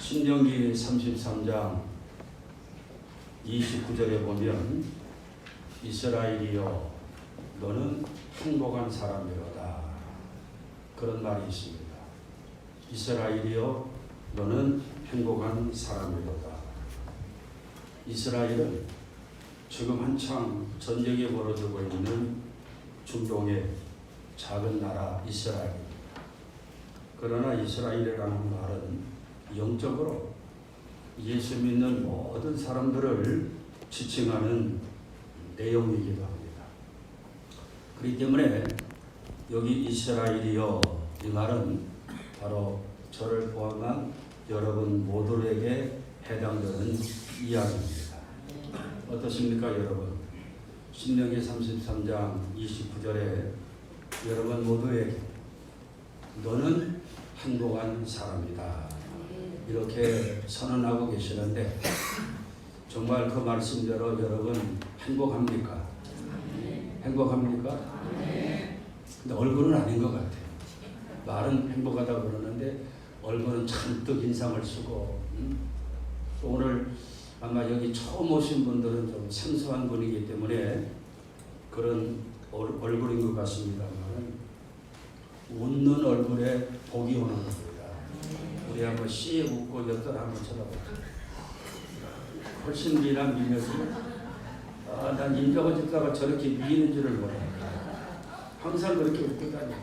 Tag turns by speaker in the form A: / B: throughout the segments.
A: 신명기 33장 29절에 보면 이스라엘이여 너는 행복한 사람이로다 그런 말이 있습니다. 이스라엘이여 너는 행복한 사람이로다. 이스라엘은 지금 한창 전쟁이 벌어지고 있는 중동의 작은 나라 이스라엘입니다. 그러나 이스라엘이라는 말은 영적으로 예수 믿는 모든 사람들을 지칭하는 내용이기도 합니다. 그렇기 때문에 여기 이스라엘이여 이 말은 바로 저를 포함한 여러분 모두에게 해당되는 이야기입니다. 어떻습니까 여러분? 신명기 33장 29절에 여러분 모두에게 너는 행복한 사람이다 이렇게 선언하고 계시는데 정말 그 말씀대로 여러분 행복합니까? 행복합니까? 근데 얼굴은 아닌 것 같아요. 말은 행복하다고 그러는데 얼굴은 잔뜩 인상을 쓰고 또 오늘 아마 여기 처음 오신 분들은 좀 생소한 분이기 때문에 그런 얼굴인 것 같습니다만 웃는 얼굴에 복이 오는 겁니다. 우리 한번 씨 웃고 옆들 한번 쳐다볼게요. 훨씬 미남 미녀지. 난 임병호 집사가 저렇게 미는 줄을 몰라요. 항상 그렇게 웃고 다녀.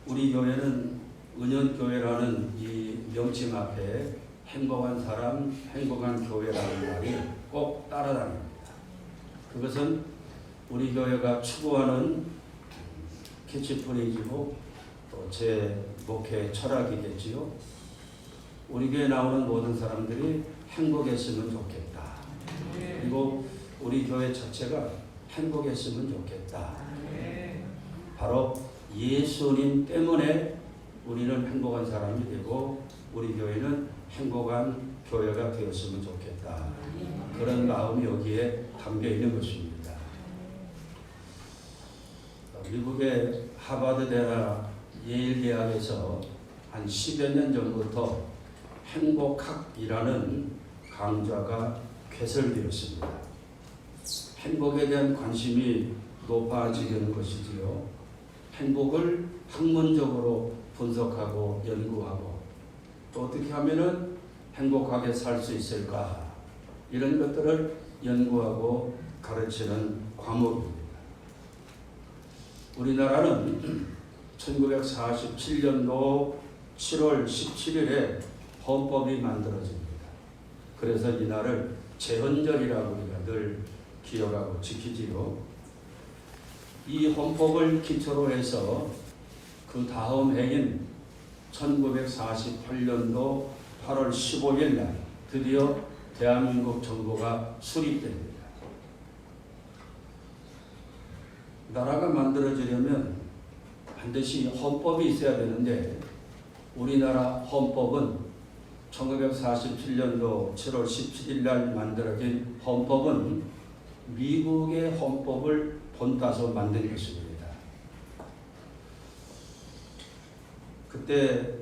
A: 우리 교회는 은연교회라는 이 명칭 앞에 행복한 사람, 행복한 교회라는 말이 꼭 따라다닙니다. 그것은 우리 교회가 추구하는 캐치프레이즈고 또 제 목회 철학이겠지요. 우리 교회에 나오는 모든 사람들이 행복했으면 좋겠다. 그리고 우리 교회 자체가 행복했으면 좋겠다. 바로 예수님 때문에 우리는 행복한 사람이 되고 우리 교회는 행복한 교회가 되었으면 좋겠다. 그런 마음이 여기에 담겨 있는 것입니다. 미국의 하버드 대학 예일 대학에서 한 10여 년 전부터 행복학이라는 강좌가 개설되었습니다. 행복에 대한 관심이 높아지는 것이지요. 행복을 학문적으로 분석하고 연구하고 또 어떻게 하면은 행복하게 살 수 있을까 이런 것들을 연구하고 가르치는 과목입니다. 우리나라는 1947년도 7월 17일에 헌법이 만들어집니다. 그래서 이날을 제헌절이라고 우리가 늘 기억하고 지키지요. 이 헌법을 기초로 해서 그 다음 해인 1948년도 8월 15일 날 드디어 대한민국 정부가 수립됩니다. 나라가 만들어지려면 반드시 헌법이 있어야 되는데 우리나라 헌법은 1947년도 7월 17일 날 만들어진 헌법은 미국의 헌법을 본따서 만든 것입니다. 그때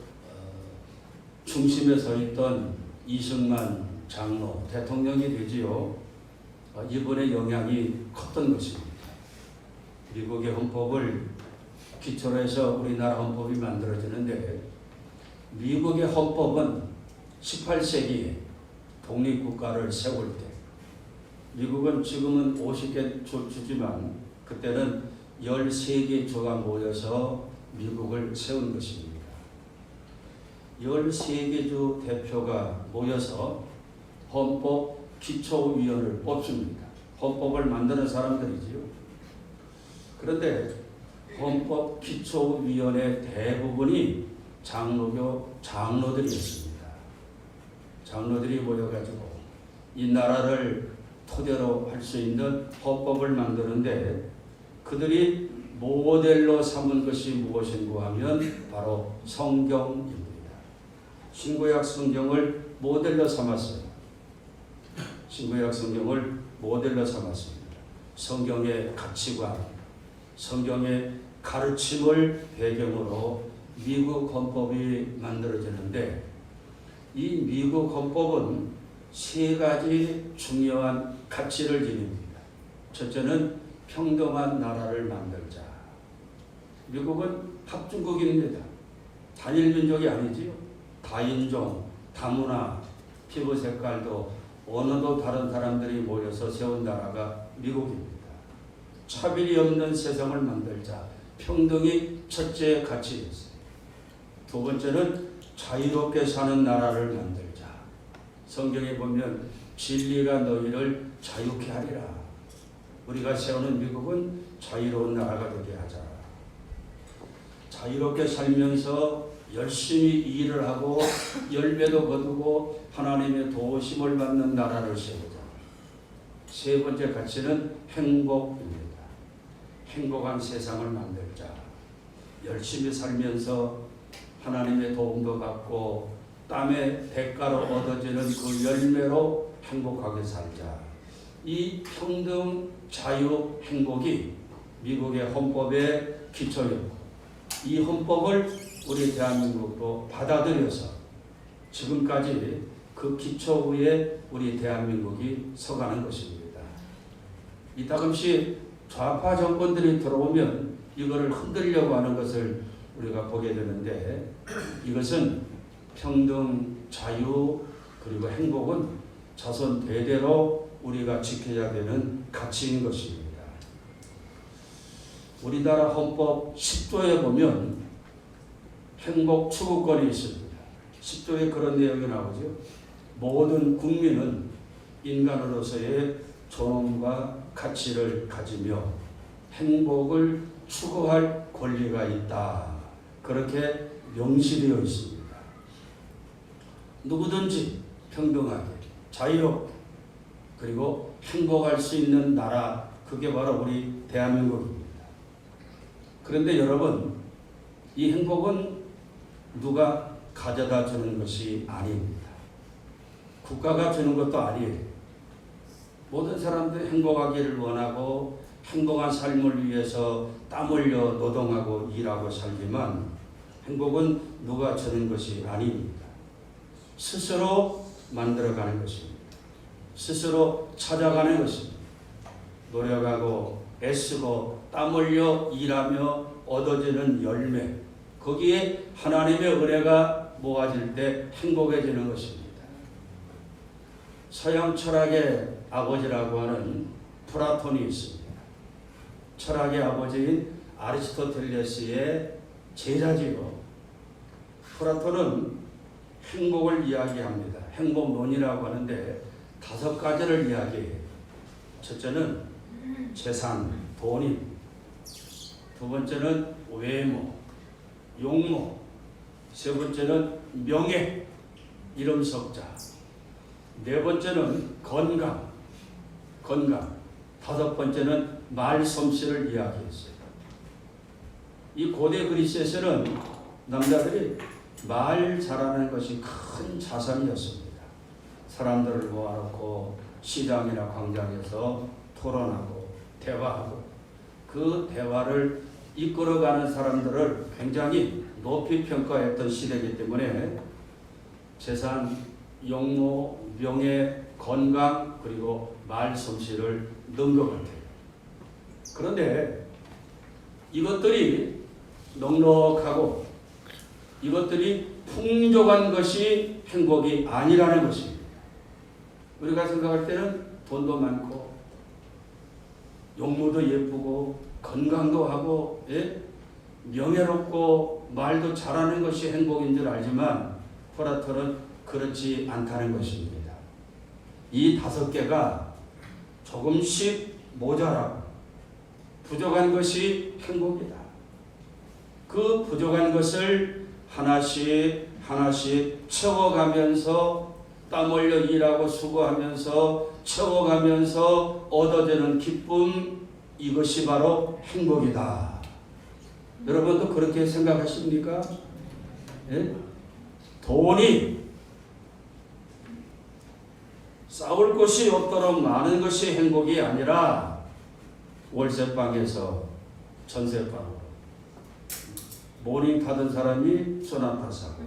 A: 중심에 서 있던 이승만 장로 대통령이 되지요. 이분의 영향이 컸던 것입니다. 미국의 헌법을 기초로 해서 우리나라 헌법이 만들어지는데 미국의 헌법은 18세기에 독립국가를 세울 때 미국은 지금은 50개 주지만 그때는 13개 주가 모여서 미국을 세운 것입니다. 13개 주 대표가 모여서 헌법 기초위원을 뽑습니다. 헌법을 만드는 사람들이지요. 그런데 헌법 기초위원회 대부분이 장로들이었습니다. 장로들이 모여가지고 이 나라를 토대로 할 수 있는 헌법을 만드는데 그들이 모델로 삼은 것이 무엇인가 하면 바로 성경입니다. 신구약 성경을 모델로 삼았어요. 신구약 성경을 모델로 삼았습니다. 성경의 가치관, 성경의 가르침을 배경으로 미국 헌법이 만들어지는데 이 미국 헌법은 세 가지 중요한 가치를 지닙니다. 첫째는 평등한 나라를 만들자. 미국은 합중국입니다. 단일민족이 아니지요. 다인종, 다문화, 피부 색깔도 언어도 다른 사람들이 모여서 세운 나라가 미국입니다. 차별이 없는 세상을 만들자. 평등이 첫째 가치였어요. 두 번째는 자유롭게 사는 나라를 만들자. 성경에 보면 진리가 너희를 자유케 하리라. 우리가 세우는 미국은 자유로운 나라가 되게 하자. 자유롭게 살면서 열심히 일을 하고 열매도 거두고 하나님의 도우심을 받는 나라를 세우자. 세 번째 가치는 행복입니다. 행복한 세상을 만들자. 열심히 살면서 하나님의 도움도 받고 땀의 대가로 얻어지는 그 열매로 행복하게 살자. 이 평등, 자유, 행복이 미국의 헌법의 기초였고 이 헌법을 우리 대한민국도 받아들여서 지금까지 그 기초 위에 우리 대한민국이 서가는 것입니다. 이따금씩 좌파 정권들이 들어오면 이거를 흔들려고 하는 것을 우리가 보게 되는데 이것은 평등, 자유, 그리고 행복은 자손 대대로 우리가 지켜야 되는 가치인 것입니다. 우리나라 헌법 10조에 보면 행복 추구권이 있습니다. 10조에 그런 내용이 나오죠. 모든 국민은 인간으로서의 존엄과 가치를 가지며 행복을 추구할 권리가 있다. 그렇게 명시되어 있습니다. 누구든지 평등하게, 자유롭게, 그리고 행복할 수 있는 나라, 그게 바로 우리 대한민국입니다. 그런데 여러분, 이 행복은 누가 가져다 주는 것이 아닙니다. 국가가 주는 것도 아니에요. 모든 사람들이 행복하기를 원하고 행복한 삶을 위해서 땀 흘려 노동하고 일하고 살지만 행복은 누가 주는 것이 아닙니다. 스스로 만들어가는 것입니다. 스스로 찾아가는 것입니다. 노력하고 애쓰고 땀 흘려 일하며 얻어지는 열매, 거기에 하나님의 은혜가 모아질 때 행복해지는 것입니다. 서양 철학의 아버지라고 하는 플라톤이 있습니다. 철학의 아버지인 아리스토텔레스의 제자지요. 플라톤은 행복을 이야기합니다. 행복론이라고 하는데 5가지를 이야기해요. 첫째는 재산, 돈이. 두 번째는 외모, 용모. 세 번째는 명예, 이름 석자. 네 번째는 건강. 다섯 번째는 말솜씨를 이야기했어요. 이 고대 그리스에서는 남자들이 말 잘하는 것이 큰 자산이었습니다. 사람들을 모아놓고 시장이나 광장에서 토론하고 대화하고 그 대화를 이끌어가는 사람들을 굉장히 높이 평가했던 시대이기 때문에 재산, 용모, 명예, 건강, 그리고 말솜씨를 넣은 것 같아요. 그런데 이것들이 넉넉하고 이것들이 풍족한 것이 행복이 아니라는 것입니다. 우리가 생각할 때는 돈도 많고 용모도 예쁘고 건강도 하고 명예롭고 말도 잘하는 것이 행복인 줄 알지만 플라톤은 그렇지 않다는 것입니다. 이 5개가 조금씩 모자라고 부족한 것이 행복이다. 그 부족한 것을 하나씩 채워가면서 땀 흘려 일하고 수고하면서 채워가면서 얻어지는 기쁨, 이것이 바로 행복이다. 여러분도 그렇게 생각하십니까? 예? 돈이 싸울 것이 없도록 많은 것이 행복이 아니라 월세방에서 전세방으로 모닝 타던 사람이 소나타 사고,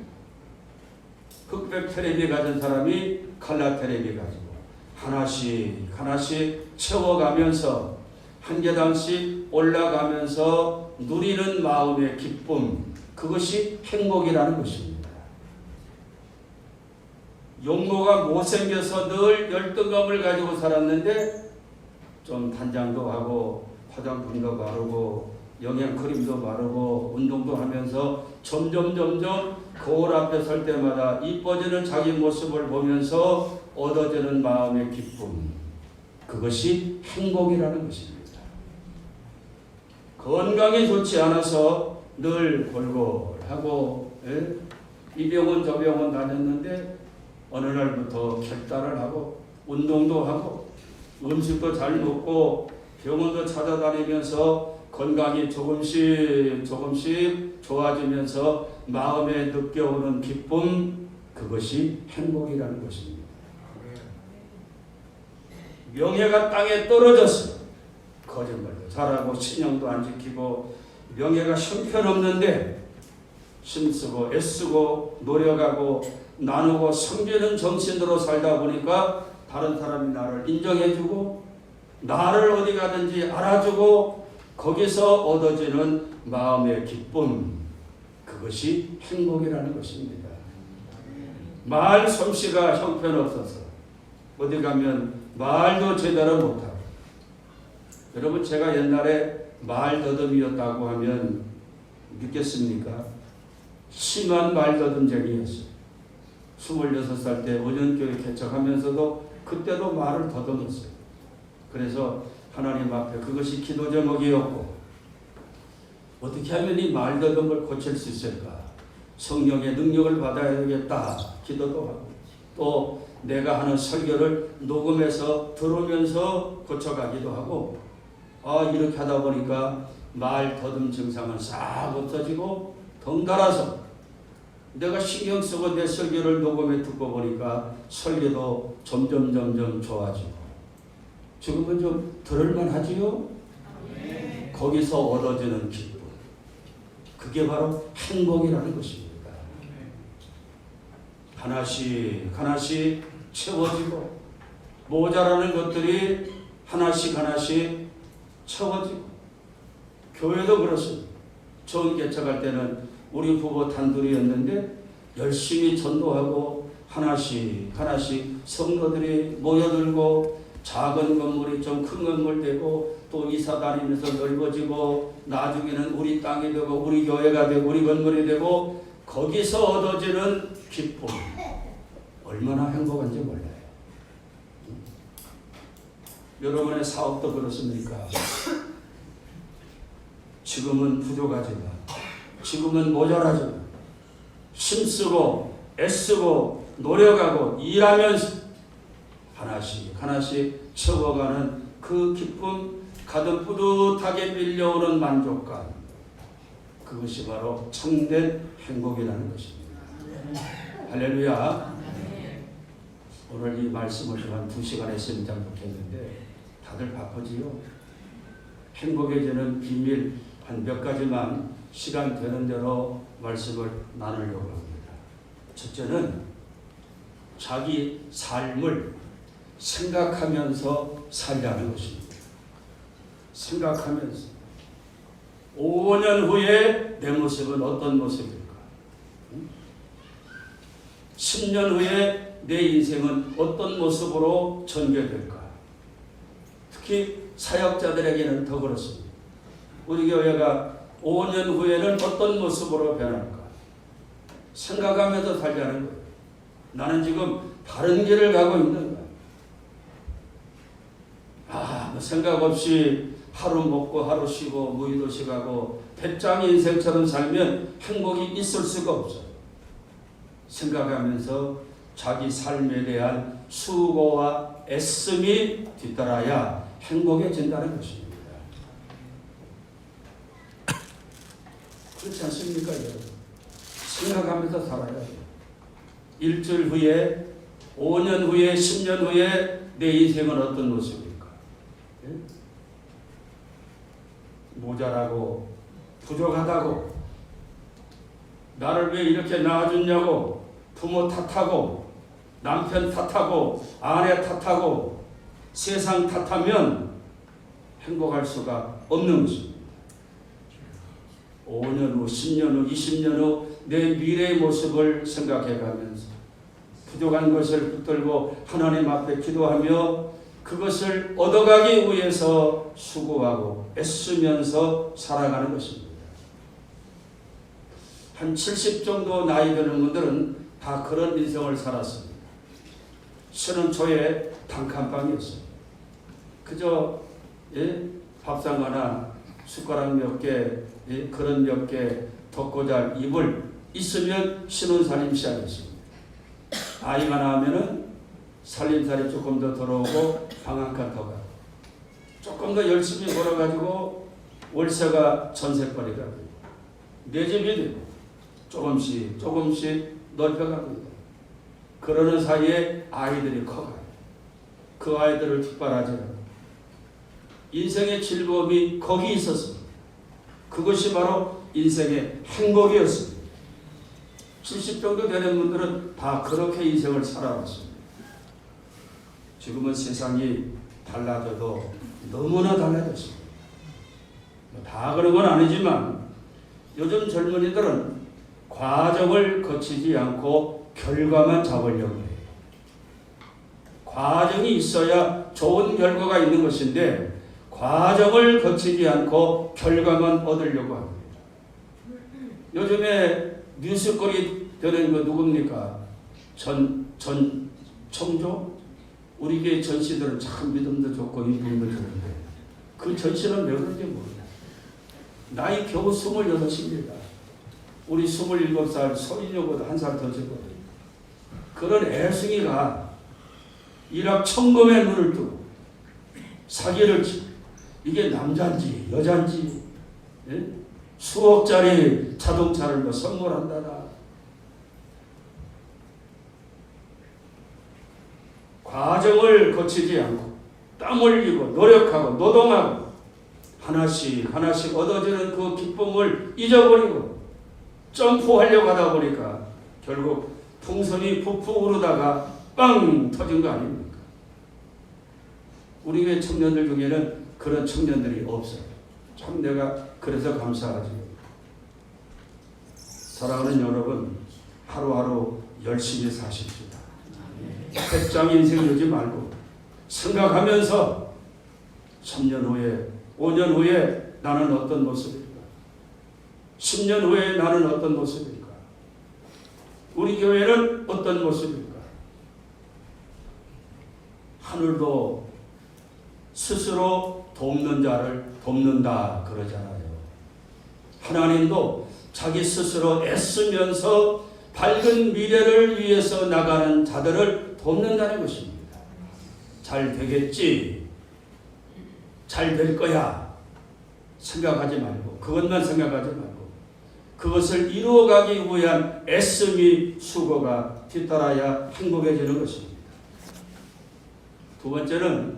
A: 흑백 테레비 가진 사람이 칼라 테레비 가지고 하나씩 하나씩 채워가면서 한 계단씩 올라가면서 누리는 마음의 기쁨, 그것이 행복이라는 것입니다. 용모가 못생겨서 늘 열등감을 가지고 살았는데 좀 단장도 하고 화장품도 바르고 영양크림도 바르고 운동도 하면서 점점 거울 앞에 설 때마다 이뻐지는 자기 모습을 보면서 얻어지는 마음의 기쁨, 그것이 행복이라는 것입니다. 건강이 좋지 않아서 늘 골골하고 이 병원 저 병원 다녔는데 어느 날부터 결단을 하고 운동도 하고 음식도 잘 먹고 병원도 찾아다니면서 건강이 조금씩 좋아지면서 마음에 느껴오는 기쁨, 그것이 행복이라는 것입니다. 명예가 땅에 떨어졌어. 거짓말도 잘하고 신용도 안 지키고 명예가 형편없는데 힘쓰고 애쓰고 노력하고 나누고 섬기는 정신으로 살다 보니까 다른 사람이 나를 인정해주고 나를 어디 가든지 알아주고 거기서 얻어지는 마음의 기쁨, 그것이 행복이라는 것입니다. 말 솜씨가 형편없어서 어디 가면 말도 제대로 못하고, 여러분 제가 옛날에 말더듬이었다고 하면 믿겠습니까? 심한 말더듬쟁이였어요. 26살 때 은연교회 개척하면서도 그때도 말을 더듬었어요. 그래서 하나님 앞에 그것이 기도 제목이었고, 어떻게 하면 이 말더듬을 고칠 수 있을까? 성령의 능력을 받아야 되겠다 기도도 하고, 또 내가 하는 설교를 녹음해서 들으면서 고쳐가기도 하고, 이렇게 하다 보니까 말 더듬 증상은 싹 없어지고 덩달아서 내가 신경 쓰고 내 설교를 녹음해 듣고 보니까 설교도 점점 좋아지고, 지금은 좀 들을만 하지요? 네. 거기서 얻어지는 기쁨, 그게 바로 행복이라는 것입니다. 하나씩 채워지고 모자라는 것들이 하나씩 채워지고, 교회도 그렇습니다. 처음 개척할 때는 우리 부부 단둘이었는데 열심히 전도하고 하나씩 성도들이 모여들고 작은 건물이 좀 큰 건물 되고 또 이사 다니면서 넓어지고 나중에는 우리 땅이 되고 우리 교회가 되고 우리 건물이 되고 거기서 얻어지는 기쁨, 얼마나 행복한지 몰라요. 여러분의 사업도 그렇습니까? 지금은 부족하지만, 지금은 모자라지만 힘쓰고 애쓰고 노력하고 일하면서 하나씩 채워가는 그 기쁨, 가득 뿌듯하게 밀려오는 만족감, 그것이 바로 참된 행복이라는 것입니다. 할렐루야. 오늘 이 말씀을 한 2시간 했으면 참 좋겠는데 다들 바쁘지요? 행복해지는 비밀 한 몇 가지만 시간 되는 대로 말씀을 나누려고 합니다. 첫째는 자기 삶을 생각하면서 살자는 것입니다. 생각하면서 5년 후에 내 모습은 어떤 모습일까? 10년 후에 내 인생은 어떤 모습으로 전개될까? 특히 사역자들에게는 더 그렇습니다. 우리 교회가 5년 후에는 어떤 모습으로 변할까? 생각하면서 살자는 거예요. 나는 지금 바른 길을 가고 있는 거야. 생각 없이 하루 먹고 하루 쉬고 무의도식하고 배짱 인생처럼 살면 행복이 있을 수가 없어요. 생각하면서 자기 삶에 대한 수고와 애씀이 뒤따라야 행복해진다는 것입니다. 그렇지 않습니까, 여러분? 생각하면서 살아야 돼요. 일주일 후에, 5년 후에, 10년 후에 내 인생은 어떤 모습일까? 예? 모자라고 부족하다고 나를 왜 이렇게 낳아줬냐고 부모 탓하고 남편 탓하고 아내 탓하고 세상 탓하면 행복할 수가 없는 것입니다. 5년 후, 10년 후, 20년 후 내 미래의 모습을 생각해가면서 부족한 것을 붙들고 하나님 앞에 기도하며 그것을 얻어가기 위해서 수고하고 애쓰면서 살아가는 것입니다. 한 70 정도 나이 드는 분들은 다 그런 인생을 살았습니다. 쉬는 초에 단칸방이었어요. 그저 밥상 하나 숟가락 몇 개, 그런 몇 개 덮고 잘 이불 있으면 신혼살림 시작했습니다. 아이가 나오면은 살림살이 조금 더 들어오고 방 한 칸 더 가고 조금 더 열심히 벌어가지고 월세가 전세거리가 되고 내 집이 되고 조금씩 넓혀갑니다. 그러는 사이에 아이들이 커가요. 그 아이들을 뒷바라지하고 인생의 즐거움이 거기 있었습니다. 그것이 바로 인생의 행복이었습니다. 70 정도 되는 분들은 다 그렇게 인생을 살아왔습니다. 지금은 세상이 달라져도 너무나 달라졌습니다. 다 그런 건 아니지만 요즘 젊은이들은 과정을 거치지 않고 결과만 잡으려고 해요. 과정이 있어야 좋은 결과가 있는 것인데 과정을 거치지 않고 결과만 얻으려고 합니다. 요즘에 뉴스거리 되는 거 누굽니까? 청조? 우리 교회 전씨들은 참 믿음도 좋고 인품도 좋은데 그 전씨는 왜 그런지 모르겠어요. 나이 겨우 26입니다. 우리 27살 서인여보다 한 살 더 적거든요. 그런 애승이가 일확천금의 눈을 뜨고 사기를 치고 이게 남자인지 여자인지 수억짜리 자동차를 뭐 선물한다나 과정을 거치지 않고 땀 흘리고 노력하고 노동하고 하나씩 얻어지는 그 기쁨을 잊어버리고 점프하려고 하다 보니까 결국 풍선이 부풀 오르다가 빵 터진 거 아닙니까? 우리 교회 청년들 중에는 그런 청년들이 없어요. 참 내가 그래서 감사하지. 사랑하는 여러분, 하루하루 열심히 사십시다. 백장 인생 이러지 말고 생각하면서 3년 후에 5년 후에 나는 어떤 모습일까? 10년 후에 나는 어떤 모습일까? 우리 교회는 어떤 모습일까? 하늘도 스스로 돕는 자를 돕는다 그러잖아요. 하나님도 자기 스스로 애쓰면서 밝은 미래를 위해서 나가는 자들을 돕는다는 것입니다. 잘 되겠지, 잘 될 거야 생각하지 말고 그것만 생각하지 말고 그것을 이루어가기 위한 애씀이 수고가 뒤따라야 행복해지는 것입니다. 두 번째는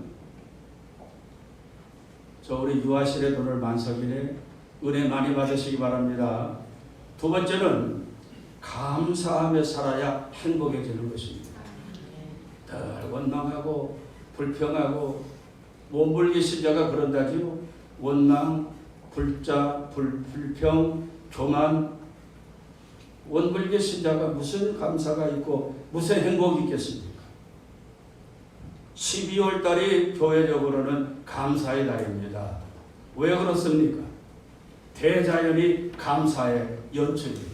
A: 우리 유아실의 돈을 만석이네 은혜 많이 받으시기 바랍니다. 두 번째는 감사하며 살아야 행복해지는 것입니다. 늘 원망하고 불평하고 몸불기신 자가 그런다지요. 원망, 불자, 불평, 교만. 원불기신 자가 무슨 감사가 있고 무슨 행복이 있겠습니까? 12월 달이 교회적으로는 감사의 달입니다. 왜 그렇습니까? 대자연이 감사의 연출입니다.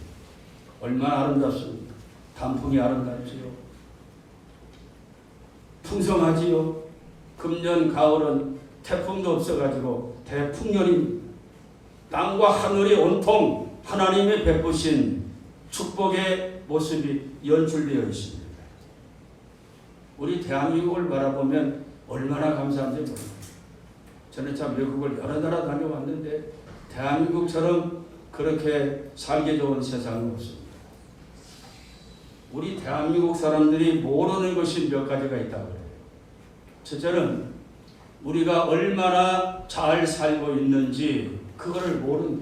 A: 얼마나 아름답습니까? 단풍이 아름답지요. 풍성하지요. 금년 가을은 태풍도 없어가지고 대풍년입니다. 땅과 하늘이 온통 하나님이 베푸신 축복의 모습이 연출되어 있습니다. 우리 대한민국을 바라보면 얼마나 감사한지 모릅니다. 저는 참 외국을 여러 나라 다녀왔는데 대한민국처럼 그렇게 살기 좋은 세상은 없습니다. 우리 대한민국 사람들이 모르는 것이 몇 가지가 있다고 해요. 첫째는 우리가 얼마나 잘 살고 있는지 그거를 모르는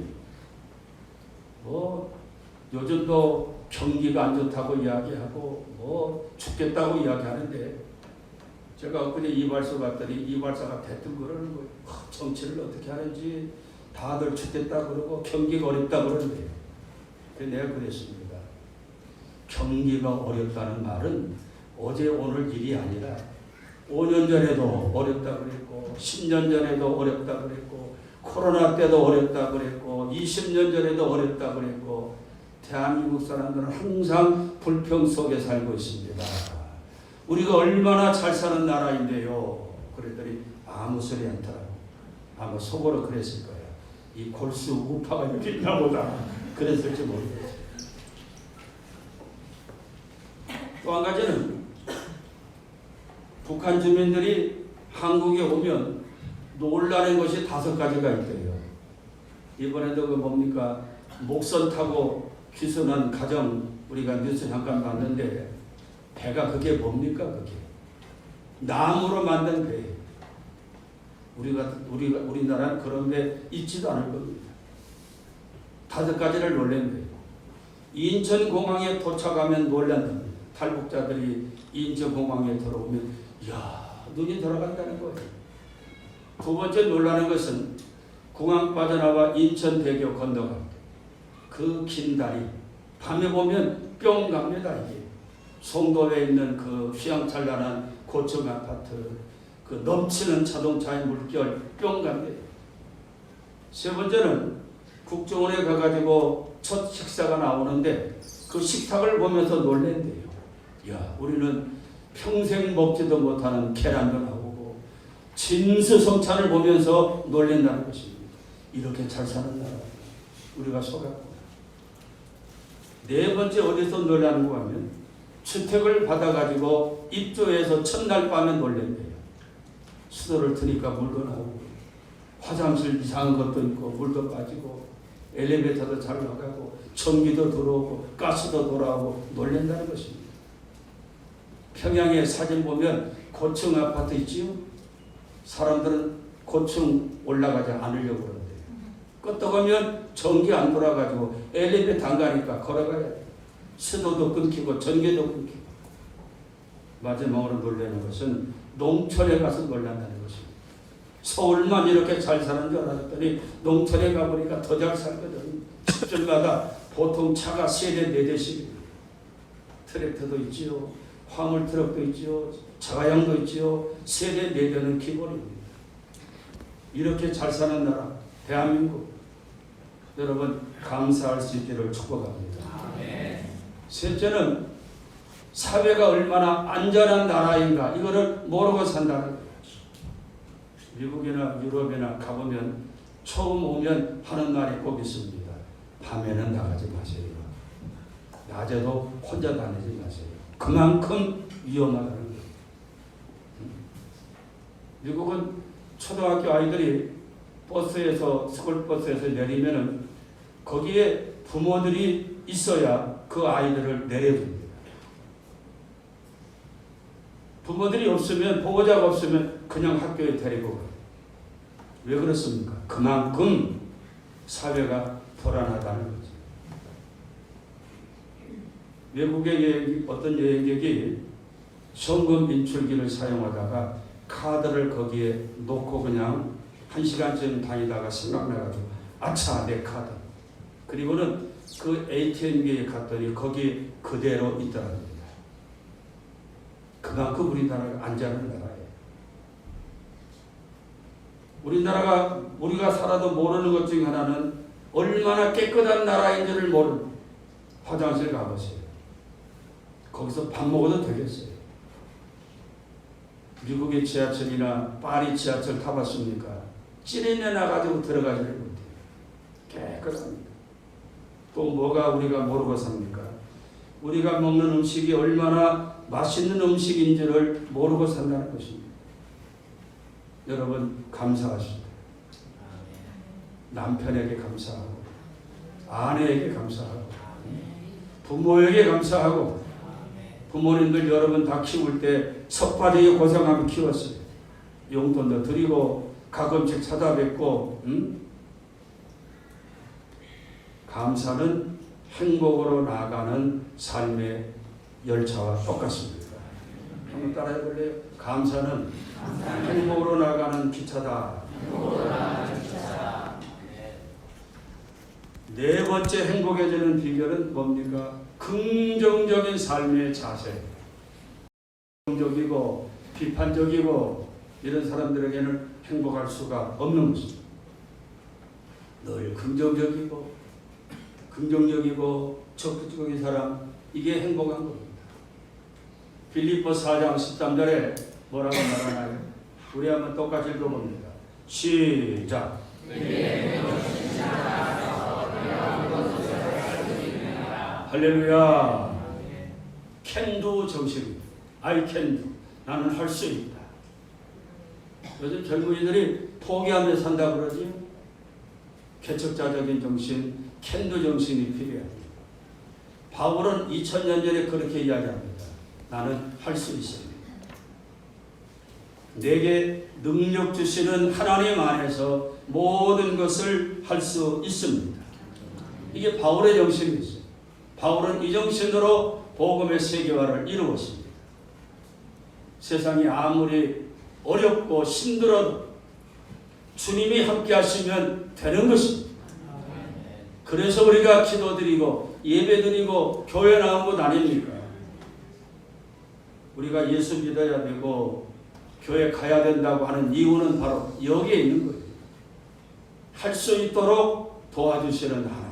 A: 거예요. 요즘도 경기가 안 좋다고 이야기하고 뭐 죽겠다고 이야기하는데 제가 엊그제 이발소 갔더니 이발사가 대뜸 그러는 거예요. 정치를 어떻게 하는지 다들 죽겠다 그러고 경기가 어렵다 그러는데 내가 그랬습니다. 경기가 어렵다는 말은 어제 오늘 일이 아니라 5년 전에도 어렵다 그랬고 10년 전에도 어렵다 그랬고 코로나 때도 어렵다 그랬고 20년 전에도 어렵다 그랬고 대한민국 사람들은 항상 불평 속에 살고 있습니다. 우리가 얼마나 잘 사는 나라인데요. 그랬더니 아무 소리 안 더라고. 아마 속으로 그랬을 거야. 이 골수 우파가 여기 있나 보다. 그랬을지 모르겠어요. 또 한 가지는 북한 주민들이 한국에 오면 놀라는 것이 5가지가 있대요. 이번에도 그 뭡니까 목선 타고 귀순한 가정 우리가 뉴스 잠깐 봤는데 배가 그게 뭡니까 그게 나무로 만든 배. 우리나라는 그런 배 있지도 않을 겁니다. 5가지를 놀란 거예요. 인천공항에 도착하면 놀란답니다. 탈북자들이 인천공항에 들어오면 이야 눈이 돌아간다는 거예요. 2번째 놀라는 것은 공항 빠져나와 인천대교 건너갑니다. 그 긴 다리 밤에 보면 뿅 갑니다. 이게 송도에 있는 그 휘황찬란한 고층 아파트 그 넘치는 자동차의 물결 뿅 갑니다. 3번째는 국정원에 가가지고 첫 식사가 나오는데 그 식탁을 보면서 놀랜대요. 야, 우리는 평생 먹지도 못하는 계란도 나오고 진수성찬을 보면서 놀랜다는 것입니다. 이렇게 잘 사는 나라 우리가 속았구나. 4번째 어디서 놀라는가 하면 주택을 받아가지고 입주해서 첫날 밤에 놀랜대요. 수도를 트니까 물도 나오고 화장실 이상한 것도 있고 물도 빠지고 엘리베이터도 잘 나가고 전기도 들어오고 가스도 돌아오고 놀랜다는 것입니다. 평양에 사진 보면 고층 아파트 있지요? 사람들은 고층 올라가지 않으려고 그러는데 끄떡하면 전기 안 돌아가지고 엘리베이터 안 가니까 걸어가야 돼. 수도도 끊기고 전기도 끊기고. 마지막으로 놀라는 것은 농촌에 가서 놀란다는 것입니다. 서울만 이렇게 잘 사는 줄 알았더니 농촌에 가보니까 더 잘 살거든. 집들마다 보통 차가 3대 4대씩 트랙터도 있지요. 화물 트럭도 있지요. 자가용도 있지요. 3대 4대는 기본입니다. 이렇게 잘 사는 나라 대한민국 여러분 감사할 수 있기를 축복합니다. 셋째는 사회가 얼마나 안전한 나라인가 이거를 모르고 산다는 거예요. 미국이나 유럽이나 가보면 처음 오면 하는 말이 꼭 있습니다. 밤에는 나가지 마세요. 낮에도 혼자 다니지 마세요. 그만큼 위험하다는 거예요. 미국은 초등학교 아이들이 버스에서 스쿨버스에서 내리면은 거기에 부모들이 있어야 그 아이들을 내려줍니다. 부모들이 없으면 보호자가 없으면 그냥 학교에 데리고 가요. 왜 그렇습니까? 그만큼 사회가 불안하다는 거죠. 외국의 어떤 여행객이 현금 인출기를 사용하다가 카드를 거기에 놓고 그냥 1시간쯤 다니다가 생각나가지고 아차 내 카드. 그리고는 그 ATM기에 갔더니 거기 그대로 있더랍니다. 그만큼 우리나라가 안전한 나라예요. 우리가 살아도 모르는 것 중에 하나는 얼마나 깨끗한 나라인지를 모르는 화장실 가보세요. 거기서 밥 먹어도 되겠어요. 미국의 지하철이나 파리 지하철 타봤습니까? 찌린내 나가지고 들어가지를 못해요. 깨끗합니다. 또 뭐가 우리가 모르고 삽니까? 우리가 먹는 음식이 얼마나 맛있는 음식인지를 모르고 산다는 것입니다. 여러분 감사하십니다. 남편에게 감사하고 아내에게 감사하고 부모에게 감사하고 부모님들 여러분 다 키울 때 석바지에 고생하며 키웠어요. 용돈도 드리고 가끔씩 찾아뵙고 감사는 행복으로 나아가는 삶의 열차와 똑같습니다. 한번 따라해 볼래요? 감사는 행복으로 나아가는 기차다. 네 번째 행복해지는 비결은 뭡니까? 긍정적인 삶의 자세. 긍정적이고 비판적이고 이런 사람들에게는 행복할 수가 없는 것입니다. 늘 긍정적이고 적극적인 사람, 이게 행복한 겁니다. 빌립보 4장 13절에 뭐라고 말하나요? 우리 한번 똑같이 읽어봅니다. 시작. 할렐루야. 캔도 정신. I can do. 나는 할 수 있다. 요즘 젊은이들이 포기하며 산다 그러지. 개척자적인 정신, 캔도 정신이 필요합니다. 바울은 2000년 전에 그렇게 이야기합니다. 나는 할 수 있습니다. 내게 능력 주시는 하나님 안에서 모든 것을 할 수 있습니다. 이게 바울의 정신이었어요. 바울은 이 정신으로 복음의 세계화를 이루었습니다. 세상이 아무리 어렵고 힘들어도 주님이 함께 하시면 되는 것입니다. 그래서 우리가 기도드리고 예배드리고 교회 나온 것 아닙니까? 우리가 예수 믿어야 되고 교회 가야 된다고 하는 이유는 바로 여기에 있는 거예요. 할 수 있도록 도와주시는 하나님.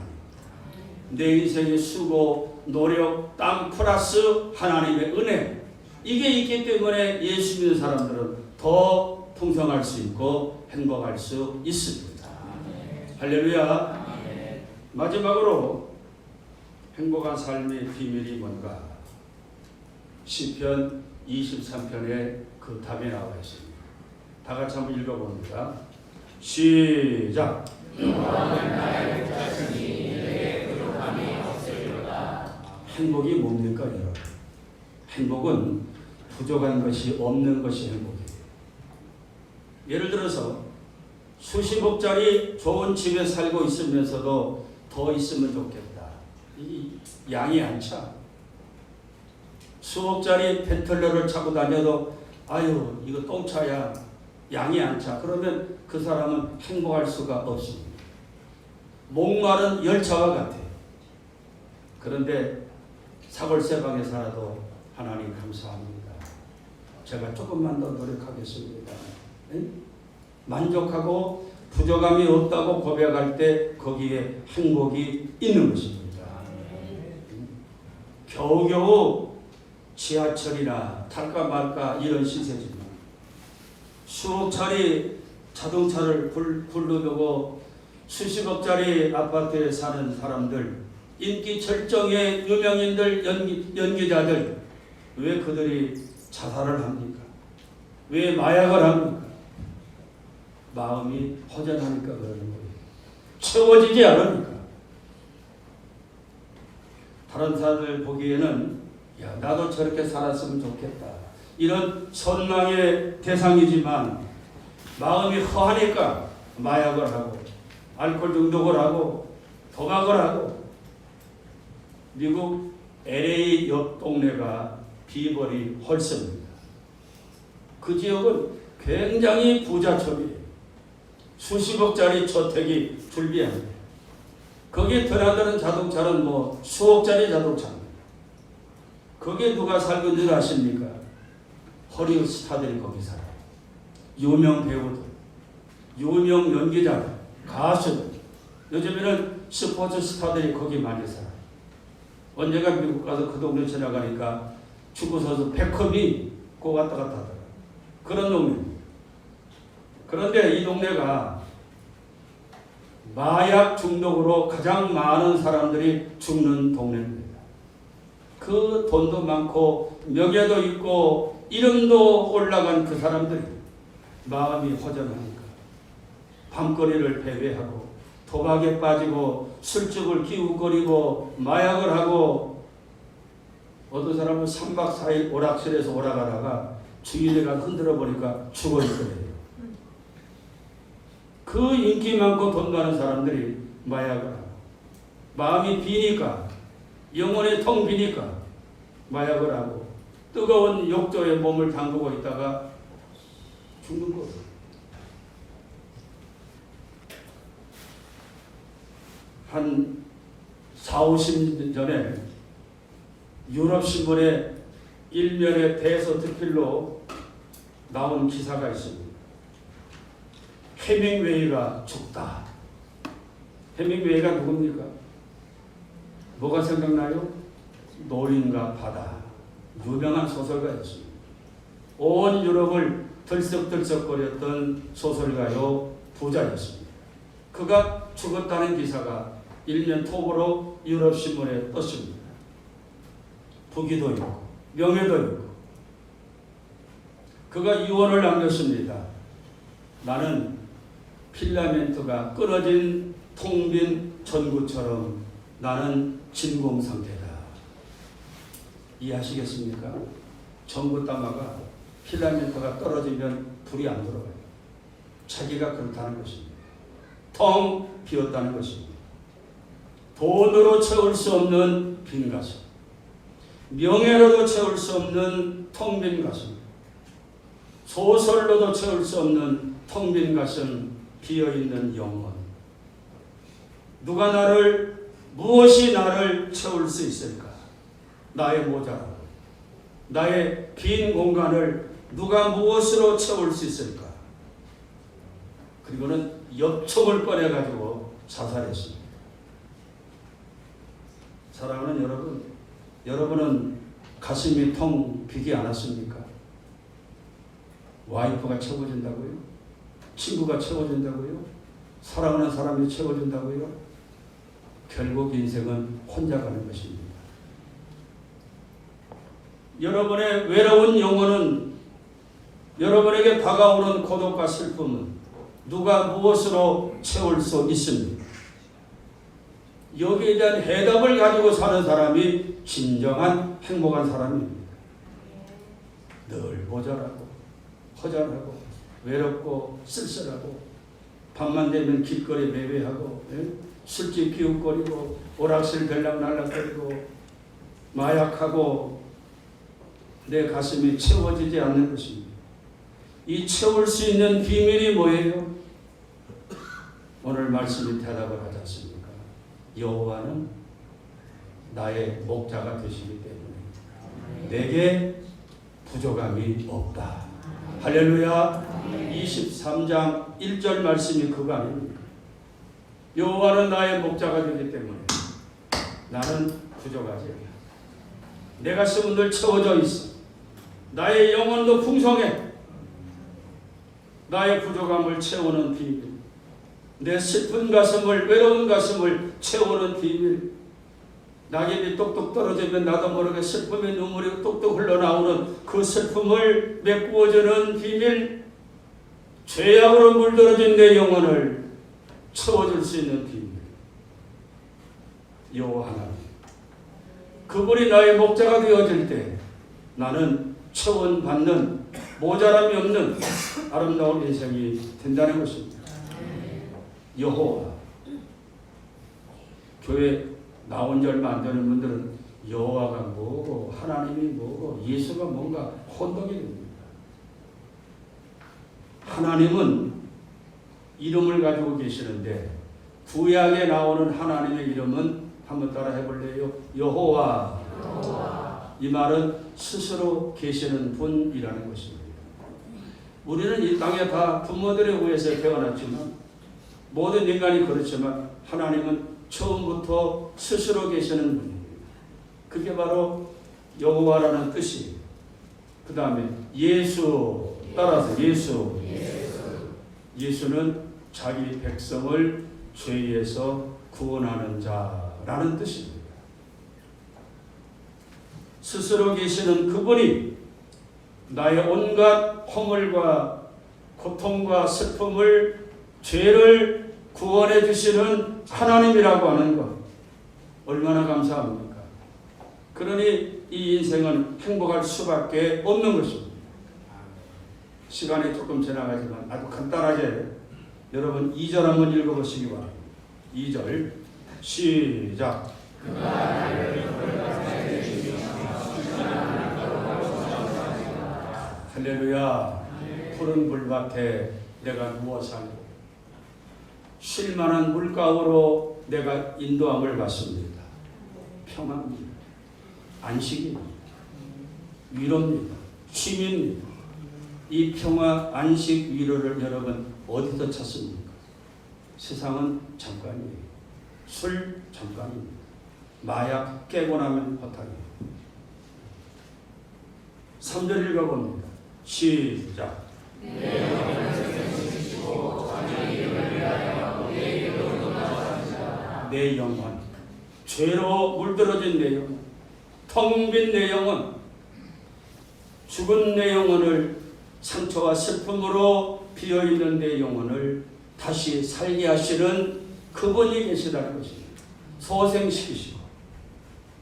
A: 내 인생의 수고, 노력, 땀 플러스 하나님의 은혜. 이게 있기 때문에 예수 믿는 사람들은 더 풍성할 수 있고 행복할 수 있습니다. 할렐루야. 마지막으로 행복한 삶의 비밀이 뭔가? 시편 23편에 그 답이 나와 있습니다. 다 같이 한번 읽어봅니다. 시작. 행복이 뭡니까, 여러분? 행복은 부족한 것이 없는 것이 행복이에요. 예를 들어서 수십억짜리 좋은 집에 살고 있으면서도 더 있으면 좋겠다. 이 양이 안 차. 수억짜리 벤틀러를 차고 다녀도 아유 이거 똥차야. 양이 안 차. 그러면 그 사람은 행복할 수가 없습니다. 목마른 열차와 같아요. 그런데 사골세방에 살아도 하나님 감사합니다. 제가 조금만 더 노력하겠습니다. 네? 만족하고 부족함이 없다고 고백할 때 거기에 행복이 있는 것입니다. 겨우겨우 지하철이나 탈까 말까 이런 시세지만 수억짜리 자동차를 굴러두고 수십억짜리 아파트에 사는 사람들, 인기 절정의 유명인들, 연기자들, 왜 그들이 자살을 합니까? 왜 마약을 합니까? 마음이 허전하니까 그러는 거예요. 채워지지 않으니까. 다른 사람들 보기에는 야 나도 저렇게 살았으면 좋겠다. 이런 선망의 대상이지만 마음이 허하니까 마약을 하고 알코올 중독을 하고 도박을 하고. 미국 LA 옆 동네가 비버리 홀스입니다. 그 지역은 굉장히 부자촌이에요. 수십억짜리 저택이 줄비합니다. 거기에 드나드는 자동차는 뭐 수억짜리 자동차입니다. 거기에 누가 살고 있는 줄 아십니까? 허리우드 스타들이 거기 살아요. 유명 배우들, 유명 연기자들, 가수들. 요즘에는 스포츠 스타들이 거기 많이 살아요. 언제가 미국 가서 그 동네 지나가니까 축구선수 베컴이 꼭 왔다 갔다 하더라고요. 그런 동네입니다. 그런데 이 동네가 마약 중독으로 가장 많은 사람들이 죽는 동네입니다. 그 돈도 많고 명예도 있고 이름도 올라간 그 사람들이 마음이 허전하니까 밤거리를 배회하고 도박에 빠지고 술집을 기웃거리고 마약을 하고 어떤 사람은 3박 4일 오락실에서 오락하다가 주인애가 흔들어 보니까 죽어있거든요. 그 인기 많고 돈 많은 사람들이 마약을 하고 마음이 비니까, 영혼이 텅 비니까 마약을 하고 뜨거운 욕조에 몸을 담그고 있다가 죽는 거예요. 한 40-50년 전에 유럽신문에 일면에 대서특필로 나온 기사가 있습니다. 해밍웨이가 죽다. 해밍웨이가 누굽니까? 뭐가 생각나요? 노인과 바다. 유명한 소설가였습니다. 온 유럽을 들썩들썩거렸던 소설가요 부자였습니다. 그가 죽었다는 기사가 일면 톱으로 유럽신문에 떴습니다. 부귀도 있고 명예도 있고. 그가 유언을 남겼습니다. 나는 필라멘트가 끊어진 텅빈 전구처럼 나는 진공 상태다. 이해하시겠습니까? 전구 따마가 필라멘트가 떨어지면 불이 안 들어가요. 자기가 그렇다는 것입니다. 텅 비었다는 것입니다. 돈으로 채울 수 없는 빈 가슴, 명예로도 채울 수 없는 텅 빈 가슴, 소설로도 채울 수 없는 텅 빈 가슴, 비어있는 영혼. 무엇이 나를 채울 수 있을까? 나의 모자람, 나의 빈 공간을 누가 무엇으로 채울 수 있을까? 그리고는 엽총을 꺼내가지고 자살했습니다. 사랑하는 여러분, 여러분은 가슴이 텅 비지 않았습니까? 와이프가 채워준다고요? 친구가 채워준다고요? 사랑하는 사람이 채워준다고요? 결국 인생은 혼자 가는 것입니다. 여러분의 외로운 영혼은, 여러분에게 다가오는 고독과 슬픔은 누가 무엇으로 채울 수 있습니까? 여기에 대한 해답을 가지고 사는 사람이 진정한 행복한 사람입니다. 늘 모자라고 허전하고 외롭고 쓸쓸하고 밤만 되면 길거리 매매하고 술집 기웃거리고 오락실 들락날락거리고 마약하고 내 가슴이 채워지지 않는 것입니다. 이 채울 수 있는 비밀이 뭐예요? 오늘 말씀이 대답을 하지 않습니까? 여호와는 나의 목자가 되시기 때문에 내게 부족함이 없다. 할렐루야. 23장 1절 말씀이 그거 아닙니까? 여호와는 나의 목자가 되기 때문에 나는 부족하지 않아. 내 가슴은 늘 채워져 있어. 나의 영혼도 풍성해. 나의 부족함을 채우는 비밀, 내 슬픈 가슴을, 외로운 가슴을 채우는 비밀, 낙엽이 똑똑 떨어지면 나도 모르게 슬픔의 눈물이 똑똑 흘러나오는 그 슬픔을 메꾸어주는 비밀, 죄악으로 물들어진 내 영혼을 채워줄 수 있는 비밀, 여호와 하나님. 그분이 나의 목자가 되어질 때 나는 채원받는, 모자람이 없는 아름다운 인생이 된다는 것입니다. 여호와. 교회 나온 지 얼마 안 되는 분들은 여호와가 뭐고 하나님이 뭐고 예수가 뭔가 혼동이 됩니다. 하나님은 이름을 가지고 계시는데 구약에 나오는 하나님의 이름은 한번 따라 해볼래요? 여호와. 이 말은 스스로 계시는 분이라는 것입니다. 우리는 이 땅에 다 부모들에 의해서 태어났지만, 모든 인간이 그렇지만 하나님은 처음부터 스스로 계시는 분입니다. 그게 바로 여호와라는 뜻이. 그 다음에 예수, 따라서 예수. 예수는 자기 백성을 죄에서 구원하는 자라는 뜻입니다. 스스로 계시는 그분이 나의 온갖 허물과 고통과 슬픔을, 죄를 구원해 주시는 하나님이라고 하는 것, 얼마나 감사합니까? 그러니 이 인생은 행복할 수밖에 없는 것입니다. 시간이 조금 지나가지만 아주 간단하게 여러분 2절 한번 읽어보시기 바랍니다. 2절 시작. 할렐루야. 푸른 물밭에 내가 누워 살고 쉴만한 물가으로 내가 인도함을 받습니다. 평안입니다. 안식입니다. 위로입니다. 쉼입니다. 이 평화, 안식, 위로를 여러분 어디서 찾습니까? 세상은 잠깐이에요. 술 잠깐입니다. 마약 깨고 나면 허탕이에요. 3절 읽어봅니다. 시작. 내 영혼, 죄로 물들어진 내 영혼, 텅 빈 내 영혼, 죽은 내 영혼을, 상처와 슬픔으로 비어있는 내 영혼을 다시 살게 하시는 그분이 계시다는 것입니다. 소생시키시고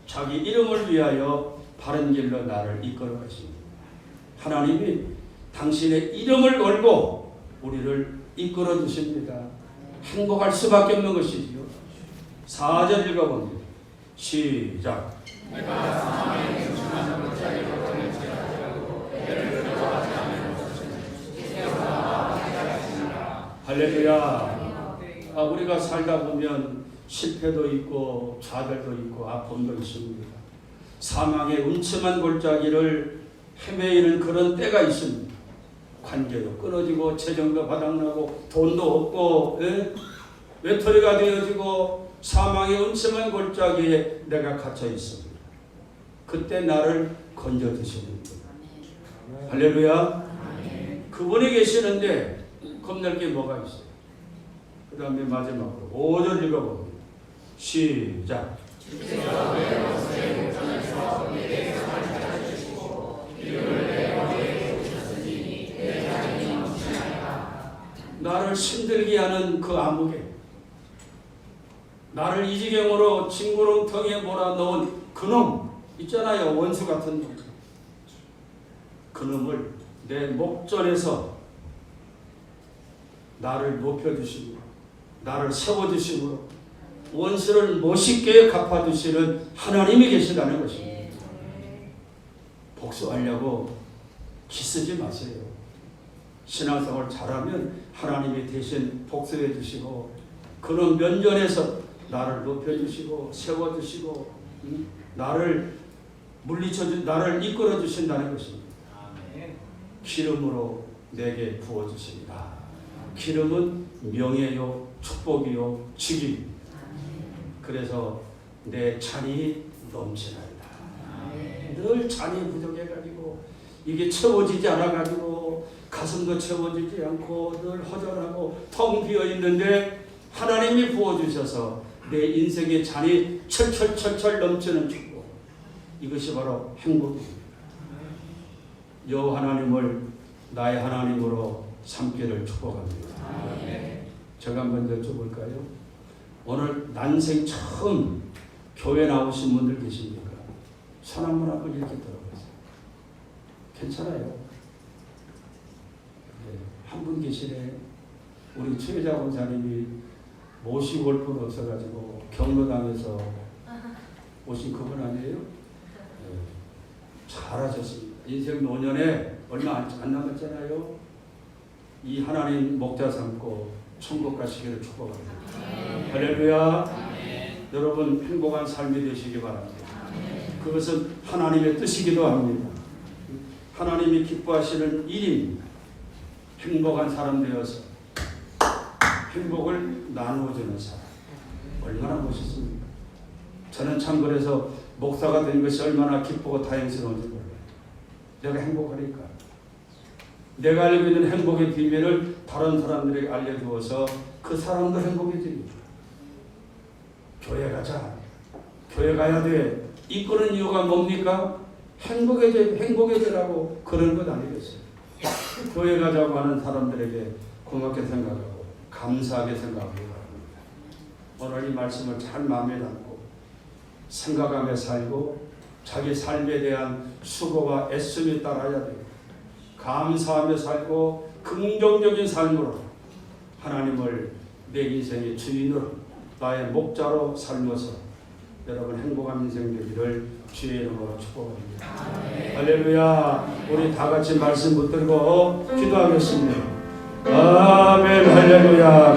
A: 자기 이름을 위하여 바른 길로 나를 이끌어 가십니다. 하나님이 당신의 이름을 걸고 우리를 이끌어 주십니다. 행복할 수밖에 없는 것이지요. 4절 읽어봅니다. 시작. 할렐루야. 우리가 살다 보면 실패도 있고 좌절도 있고 아픔도 있습니다. 사망의 음침한 골짜기를 헤매이는 그런 때가 있습니다. 관계도 끊어지고 재정도 바닥나고 돈도 없고 외톨이가 되어지고 사망의 음침한 골짜기에 내가 갇혀 있습니다. 그때 나를 건져주시는 분. 할렐루야. 그분이 계시는데 겁낼 게 뭐가 있어요? 그 다음에 마지막으로 5절 읽어봅니다. 시작. 나를 힘들게 하는 그 암흑에, 나를 이 지경으로 징그러움통에 몰아넣은 그놈 있잖아요. 원수 같은 놈. 그놈을 내 목전에서 나를 높여주시고 나를 세워주시고 원수를 멋있게 갚아주시는 하나님이 계시다는 것입니다. 복수하려고 기쓰지 마세요. 신앙생활 잘하면 하나님이 대신 복수해 주시고 그런 면전에서 나를 높여주시고 세워주시고 나를 나를 이끌어 주신다는 것입니다. 기름으로 내게 부어주십니다. 기름은 명예요, 축복이요, 직입니다. 그래서 내 잔이 넘치나이다. 늘 잔이 부족해가지고 이게 채워지지 않아가지고 가슴도 채워지지 않고 늘 허전하고 텅 비어있는데 하나님이 부어주셔서 내 인생의 잔이 철철철철 넘치는 축복. 이것이 바로 행복입니다. 여호와 하나님을 나의 하나님으로 삼기를 축복합니다. 제가 한번 여쭤볼까요? 오늘 난생 처음 교회 나오신 분들 계십니까? 손 한번 한번 이렇게 들어보세요. 괜찮아요. 네, 한 분 계시네. 우리 최혜자 권사님이 모시고 올 분 없어가지고 경로당에서 오신 그분 아니에요? 네, 잘하셨습니다. 인생 노년에 얼마 안 남았잖아요. 이 하나님 목자 삼고 천국 가시기를 축복합니다. 할렐루야. 여러분 행복한 삶이 되시기 바랍니다. 그것은 하나님의 뜻이기도 합니다. 하나님이 기뻐하시는 일입니다. 행복한 사람 되어서 행복을 나누어주는 사람. 얼마나 멋있습니까? 저는 참 그래서 목사가 된 것이 얼마나 기쁘고 다행스러운지 몰라요. 내가 행복하니까. 내가 알고 있는 행복의 비밀을 다른 사람들에게 알려주어서 그 사람도 행복해집니다. 교회 가자. 교회 가야 돼. 이끄는 이유가 뭡니까? 행복해지라고 그런 것 아니겠어요? 교회 가자고 하는 사람들에게 고맙게 생각하고 감사하게 생각하기 바랍니다. 오늘 이 말씀을 잘 마음에 담고 생각하며 살고 자기 삶에 대한 수고와 애씀이 따라야 돼요. 감사하며 살고 긍정적인 삶으로 하나님을 내 인생의 주인으로 나의 목자로 삶아서 여러분 행복한 인생 되기를 주의 이름으로 축복합니다. 할렐루야. 우리 다 같이 말씀 붙들고 기도하겠습니다. 아멘. 할렐루야.